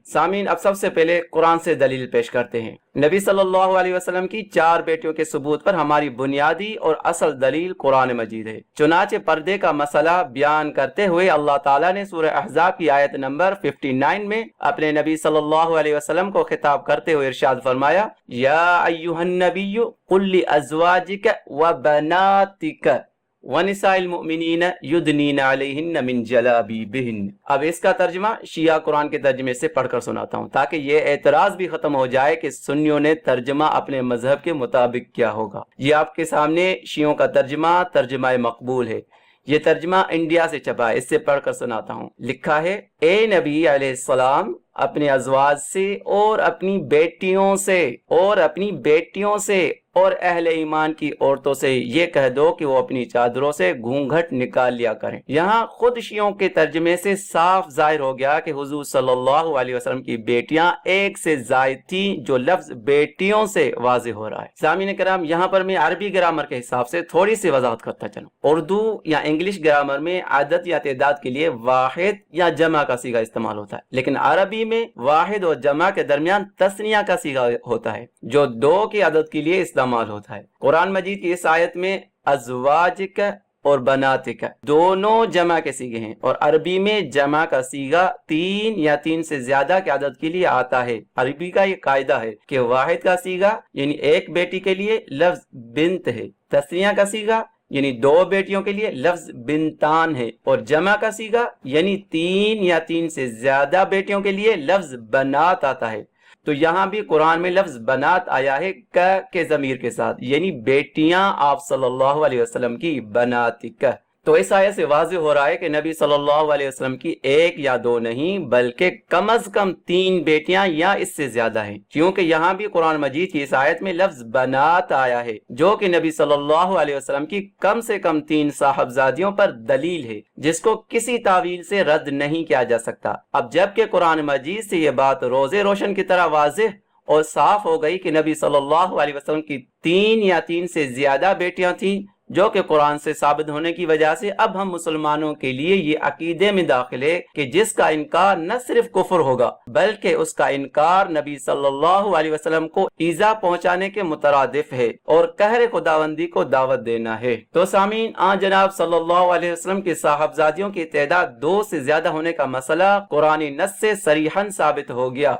سامعین، اب سب سے پہلے قرآن سے دلیل پیش کرتے ہیں۔ نبی صلی اللہ علیہ وسلم کی 4 بیٹیوں کے ثبوت پر ہماری بنیادی اور اصل دلیل قرآن مجید ہے۔ چنانچہ پردے کا مسئلہ بیان کرتے ہوئے اللہ تعالیٰ نے سورہ احزاب کی آیت نمبر 59 میں اپنے نبی صلی اللہ علیہ وسلم کو خطاب کرتے ہوئے ارشاد فرمایا، یا ایھا النبی قل لازواجک وبناتک وَنِسَاءِ الْمُؤْمِنِينَ يُدْنِينَ عَلَيْهِنَّ مِنْ جَلَابِيبِهِنَّ۔ اب اس کا ترجمہ شیعہ قرآن کے ترجمے سے پڑھ کر سناتا ہوں تاکہ یہ اعتراض بھی ختم ہو جائے کہ سنیوں نے ترجمہ اپنے مذہب کے مطابق کیا ہوگا۔ یہ آپ کے سامنے شیعوں کا ترجمہ مقبول ہے۔ یہ ترجمہ انڈیا سے چھپا ہے، اس سے پڑھ کر سناتا ہوں۔ لکھا ہے، اے نبی علیہ السلام، اپنے ازواج سے اور اپنی بیٹیوں سے اور اہل ایمان کی عورتوں سے یہ کہہ دو کہ وہ اپنی چادروں سے گھونگھٹ نکال لیا کریں۔ یہاں خود شیعوں کے ترجمے سے صاف ظاہر ہو گیا کہ حضور صلی اللہ علیہ وسلم کی بیٹیاں ایک سے زائد تھیں، جو لفظ بیٹیوں سے واضح ہو رہا ہے۔ سامعین کرام، یہاں پر میں عربی گرامر کے حساب سے تھوڑی سی وضاحت کرتا چلوں۔ اردو یا انگلش گرامر میں عدد یا تعداد کے لیے واحد یا جمع کا صیغہ استعمال ہوتا ہے، لیکن عربی میں واحد اور جمع کے درمیان تثنیہ کا صیغہ ہوتا ہے جو 2 کے عدد کے لیے استعمال ہوتا ہے۔ قرآن مجید کی اس آیت میں ازواجک اور بناتک دونوں جمع کے صیغے ہیں، اور عربی میں جمع کا صیغہ 3 یا 3 سے زیادہ کے عدد کے لیے آتا ہے۔ عربی کا یہ قاعدہ ہے کہ واحد کا صیغہ یعنی ایک بیٹی کے لیے لفظ بنت ہے، تثنیہ کا صیغہ یعنی 2 بیٹیوں کے لیے لفظ بنتان ہے، اور جمع کا صیغہ یعنی 3 یا 3 سے زیادہ بیٹیوں کے لیے لفظ بنات آتا ہے۔ تو یہاں بھی قرآن میں لفظ بنات آیا ہے کے ضمیر کے ساتھ، یعنی بیٹیاں آپ صلی اللہ علیہ وسلم کی بناتک۔ تو اس آیت سے واضح ہو رہا ہے کہ نبی صلی اللہ علیہ وسلم کی 1 یا 2 نہیں بلکہ کم از کم 3 بیٹیاں یا اس سے زیادہ ہیں، کیونکہ یہاں بھی قرآن مجید کی اس آیت میں لفظ بنات آیا ہے، جو کہ نبی صلی اللہ علیہ وسلم کی کم سے کم 3 صاحبزادیوں پر دلیل ہے، جس کو کسی تعویل سے رد نہیں کیا جا سکتا۔ اب جبکہ قرآن مجید سے یہ بات روزے روشن کی طرح واضح اور صاف ہو گئی کہ نبی صلی اللہ علیہ وسلم کی 3 یا 3 سے زیادہ بیٹیاں تھیں، جو کہ قرآن سے ثابت ہونے کی وجہ سے اب ہم مسلمانوں کے لیے یہ عقیدے میں داخل ہے کہ جس کا انکار نہ صرف کفر ہوگا بلکہ اس کا انکار نبی صلی اللہ علیہ وسلم کو ایذا پہنچانے کے مترادف ہے اور قہر خداوندی کو دعوت دینا ہے۔ تو سامعین، جناب صلی اللہ علیہ وسلم کے صاحبزادیوں کی تعداد 2 سے زیادہ ہونے کا مسئلہ قرآنی نص سے صریحاً ثابت ہو گیا۔